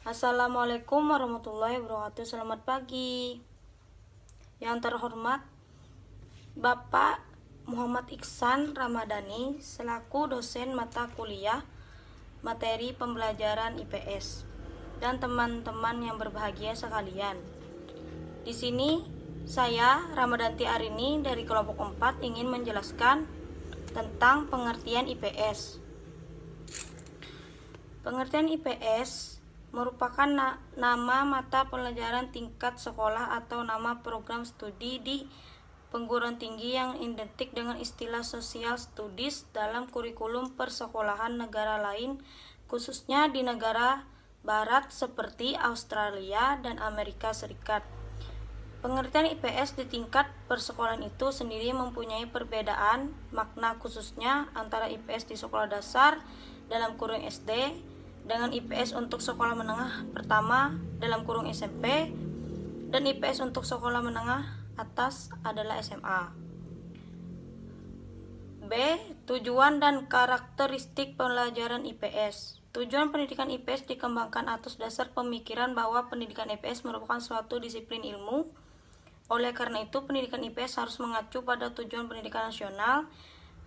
Assalamualaikum warahmatullahi wabarakatuh. Selamat pagi. Yang terhormat Bapak Muhammad Iksan Ramadhani selaku dosen mata kuliah materi pembelajaran IPS dan teman-teman yang berbahagia sekalian. Di sini saya Ramadhanti Arini dari kelompok 4 ingin menjelaskan tentang pengertian IPS. Pengertian IPS merupakan nama mata pelajaran tingkat sekolah atau nama program studi di perguruan tinggi yang identik dengan istilah social studies dalam kurikulum persekolahan negara lain, khususnya di negara barat seperti Australia dan Amerika Serikat. Pengertian IPS di tingkat persekolahan itu sendiri mempunyai perbedaan makna khususnya antara IPS di sekolah dasar dalam kurung SD dengan IPS untuk sekolah menengah pertama dalam kurung SMP dan IPS untuk sekolah menengah atas adalah SMA. B. Tujuan dan karakteristik pelajaran IPS. Tujuan pendidikan IPS dikembangkan atas dasar pemikiran bahwa pendidikan IPS merupakan suatu disiplin ilmu. Oleh karena itu, pendidikan IPS harus mengacu pada tujuan pendidikan nasional.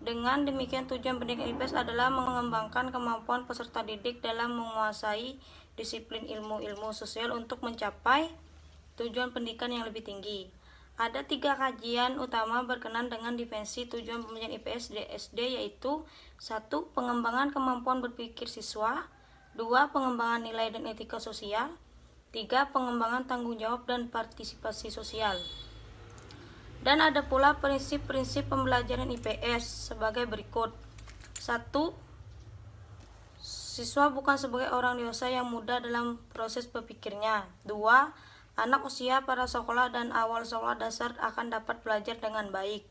Dengan demikian, tujuan pendidikan IPS adalah mengembangkan kemampuan peserta didik dalam menguasai disiplin ilmu-ilmu sosial untuk mencapai tujuan pendidikan yang lebih tinggi. Ada 3 kajian utama berkenaan dengan definisi tujuan pembelajaran IPS di SD, yaitu 1. Pengembangan kemampuan berpikir siswa, 2. Pengembangan nilai dan etika sosial, 3. Pengembangan tanggung jawab dan partisipasi sosial. Dan ada pula prinsip-prinsip pembelajaran IPS sebagai berikut. 1. Siswa bukan sebagai orang dewasa yang muda dalam proses berpikirnya. 2. Anak usia pada sekolah dan awal sekolah dasar akan dapat belajar dengan baik.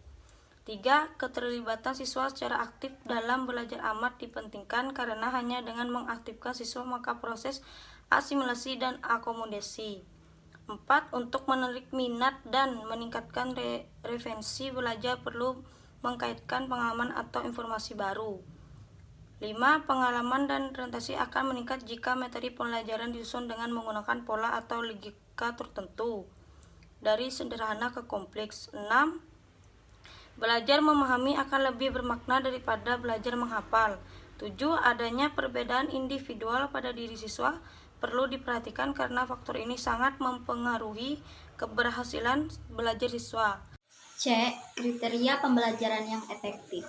3. Keterlibatan siswa secara aktif dalam belajar amat dipentingkan karena hanya dengan mengaktifkan siswa maka proses asimilasi dan akomodasi. 4. Untuk menarik minat dan meningkatkan referensi belajar perlu mengkaitkan pengalaman atau informasi baru. 5. Pengalaman dan orientasi akan meningkat jika materi pembelajaran disusun dengan menggunakan pola atau logika tertentu dari sederhana ke kompleks. 6. Belajar memahami akan lebih bermakna daripada belajar menghafal. 7. Adanya perbedaan individual pada diri siswa perlu diperhatikan karena faktor ini sangat mempengaruhi keberhasilan belajar siswa. C. Kriteria pembelajaran yang efektif.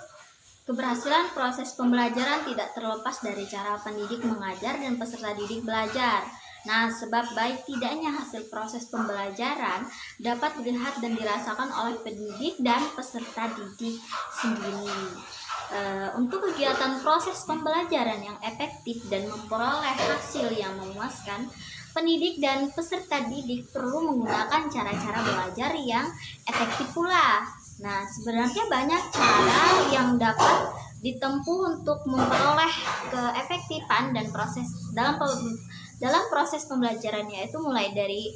Keberhasilan proses pembelajaran tidak terlepas dari cara pendidik mengajar dan peserta didik belajar. Nah, sebab baik tidaknya hasil proses pembelajaran dapat dilihat dan dirasakan oleh pendidik dan peserta didik sendiri. Untuk kegiatan proses pembelajaran yang efektif dan memperoleh hasil yang memuaskan, pendidik dan peserta didik perlu menggunakan cara-cara belajar yang efektif pula. Nah, sebenarnya banyak cara yang dapat ditempuh untuk memperoleh keefektifan dan dalam proses pembelajarannya, itu mulai dari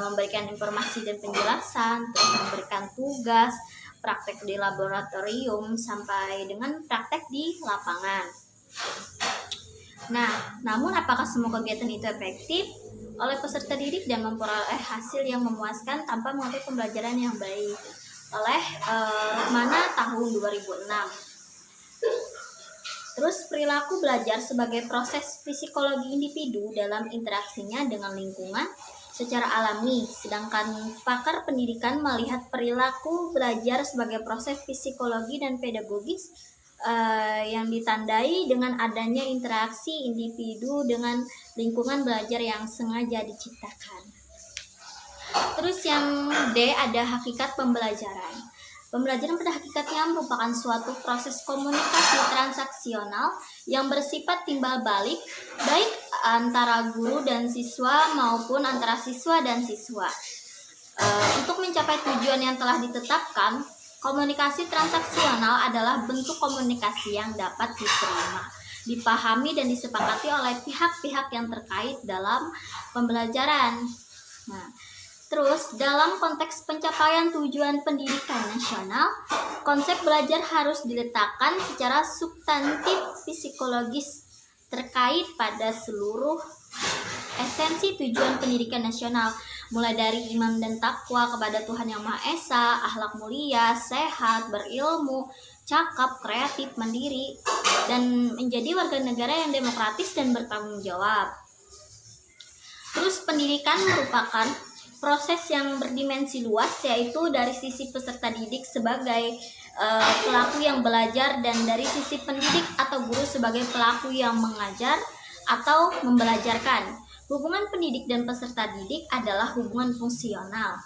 memberikan informasi dan penjelasan, terus memberikan tugas, praktek di laboratorium, sampai dengan praktek di lapangan. Nah, namun apakah semua kegiatan itu efektif oleh peserta didik dan memperoleh hasil yang memuaskan tanpa mengatur pembelajaran yang baik? Oleh Rukmana tahun 2006. Terus perilaku belajar sebagai proses psikologi individu dalam interaksinya dengan lingkungan secara alami, sedangkan pakar pendidikan melihat perilaku belajar sebagai proses psikologi dan pedagogis yang ditandai dengan adanya interaksi individu dengan lingkungan belajar yang sengaja diciptakan. Terus yang D, ada hakikat pembelajaran. Pembelajaran pada hakikatnya merupakan suatu proses komunikasi transaksional yang bersifat timbal balik, baik antara guru dan siswa maupun antara siswa dan siswa. Untuk mencapai tujuan yang telah ditetapkan, komunikasi transaksional adalah bentuk komunikasi yang dapat diterima, dipahami dan disepakati oleh pihak-pihak yang terkait dalam pembelajaran. Nah, terus, dalam konteks pencapaian tujuan pendidikan nasional, konsep belajar harus diletakkan secara substantif psikologis terkait pada seluruh esensi tujuan pendidikan nasional, mulai dari iman dan takwa kepada Tuhan Yang Maha Esa, akhlak mulia, sehat, berilmu, cakap, kreatif, mandiri, dan menjadi warga negara yang demokratis dan bertanggung jawab. Terus pendidikan merupakan proses yang berdimensi luas, yaitu dari sisi peserta didik sebagai pelaku yang belajar, dan dari sisi pendidik atau guru sebagai pelaku yang mengajar atau membelajarkan. Hubungan pendidik dan peserta didik adalah hubungan fungsional.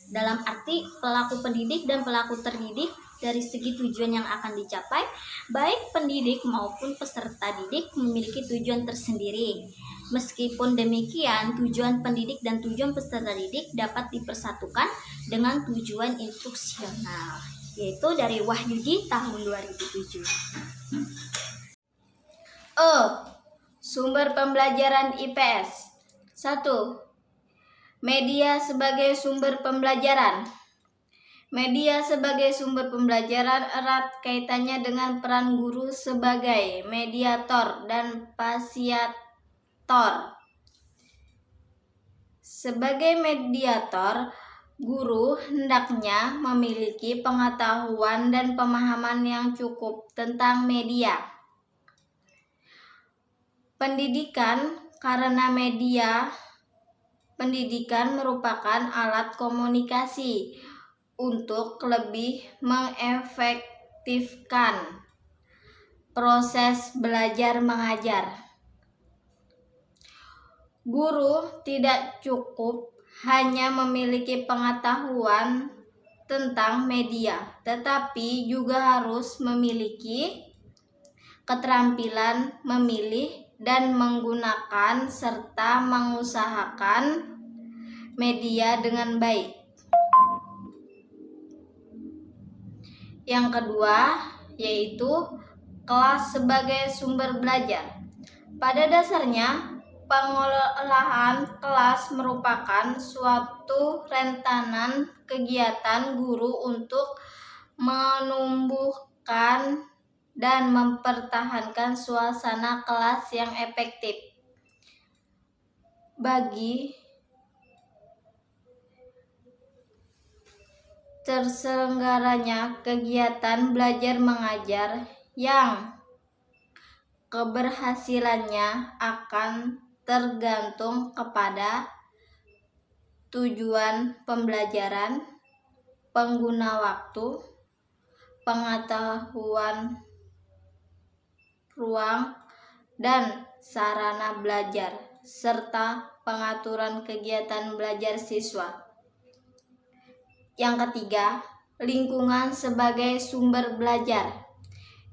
Dalam arti pelaku pendidik dan pelaku terdidik dari segi tujuan yang akan dicapai, baik pendidik maupun peserta didik memiliki tujuan tersendiri. Meskipun demikian, tujuan pendidik dan tujuan peserta didik dapat dipersatukan dengan tujuan instruksional, yaitu dari Wahyudi tahun 2007. Sumber pembelajaran IPS. 1. Media sebagai sumber pembelajaran. Media sebagai sumber pembelajaran erat kaitannya dengan peran guru sebagai mediator dan fasiator. Sebagai mediator, guru hendaknya memiliki pengetahuan dan pemahaman yang cukup tentang media pendidikan, karena media pendidikan merupakan alat komunikasi untuk lebih mengefektifkan proses belajar mengajar. Guru tidak cukup hanya memiliki pengetahuan tentang media, tetapi juga harus memiliki keterampilan memilih dan menggunakan serta mengusahakan media dengan baik. Yang kedua, yaitu kelas sebagai sumber belajar. Pada dasarnya, pengolahan kelas merupakan suatu rentanan kegiatan guru untuk menumbuhkan dan mempertahankan suasana kelas yang efektif. Bagi terselenggaranya kegiatan belajar mengajar yang keberhasilannya akan tergantung kepada tujuan pembelajaran, pengguna waktu, pengetahuan ruang dan sarana belajar, serta pengaturan kegiatan belajar siswa. Yang ketiga, lingkungan sebagai sumber belajar,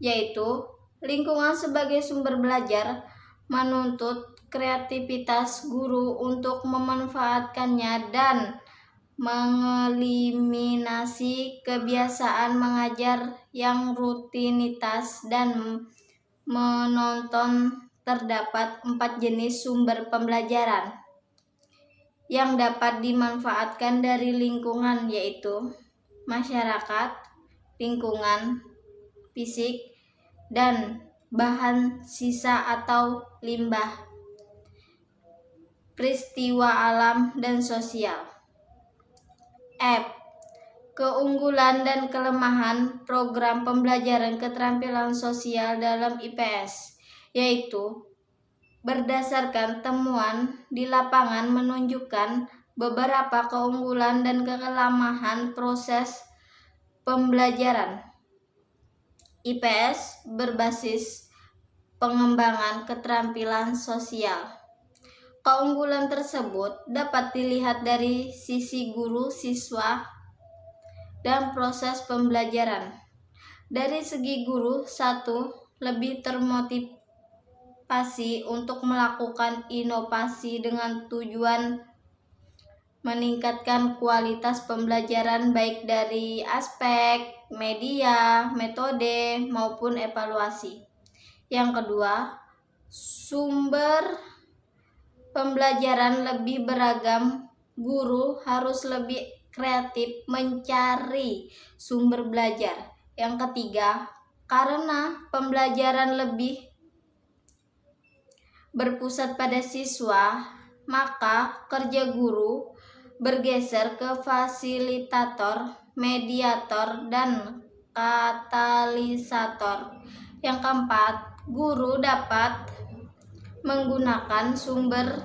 yaitu lingkungan sebagai sumber belajar menuntut kreativitas guru untuk memanfaatkannya dan mengeliminasi kebiasaan mengajar yang rutinitas dan menonton. Terdapat 4 jenis sumber pembelajaran yang dapat dimanfaatkan dari lingkungan, yaitu masyarakat, lingkungan fisik, dan bahan sisa atau limbah, peristiwa alam dan sosial. F. Keunggulan dan kelemahan program pembelajaran keterampilan sosial dalam IPS, yaitu berdasarkan temuan di lapangan menunjukkan beberapa keunggulan dan kelemahan proses pembelajaran IPS berbasis pengembangan keterampilan sosial. Keunggulan tersebut dapat dilihat dari sisi guru, siswa, dan proses pembelajaran. Dari segi guru, 1. Lebih termotivasi untuk melakukan inovasi dengan tujuan meningkatkan kualitas pembelajaran baik dari aspek media, metode, maupun evaluasi. Yang kedua, sumber pembelajaran lebih beragam. Guru harus lebih kreatif mencari sumber belajar. Yang ketiga, karena pembelajaran lebih berpusat pada siswa, maka kerja guru bergeser ke fasilitator, mediator, dan katalisator. Yang keempat, guru dapat menggunakan sumber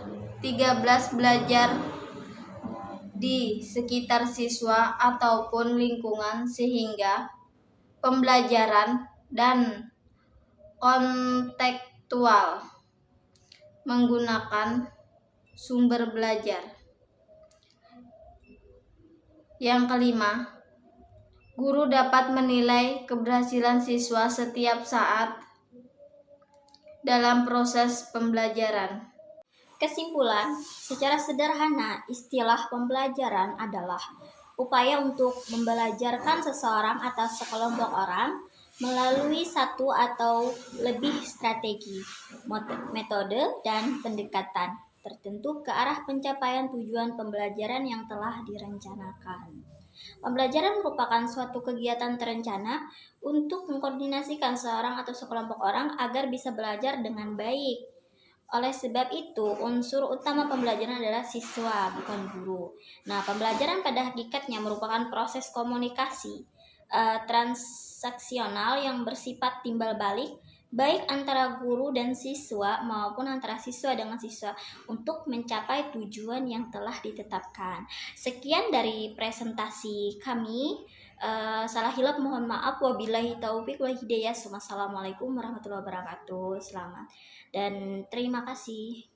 13 belajar di sekitar siswa ataupun lingkungan sehingga pembelajaran dan kontekstual menggunakan sumber belajar. Yang kelima, guru dapat menilai keberhasilan siswa setiap saat dalam proses pembelajaran. Kesimpulan, secara sederhana, istilah pembelajaran adalah upaya untuk membelajarkan seseorang atau sekelompok orang melalui satu atau lebih strategi, metode, dan pendekatan tertentu ke arah pencapaian tujuan pembelajaran yang telah direncanakan. Pembelajaran merupakan suatu kegiatan terencana untuk mengkoordinasikan seorang atau sekelompok orang agar bisa belajar dengan baik. Oleh sebab itu, unsur utama pembelajaran adalah siswa, bukan guru. Nah, pembelajaran pada hakikatnya merupakan proses komunikasi transaksional yang bersifat timbal balik, baik antara guru dan siswa maupun antara siswa dengan siswa untuk mencapai tujuan yang telah ditetapkan. Sekian dari presentasi kami. Salah hilap mohon maaf. Wabillahi taufiq wal hidayah. Wassalamualaikum warahmatullahi wabarakatuh. Selamat dan terima kasih.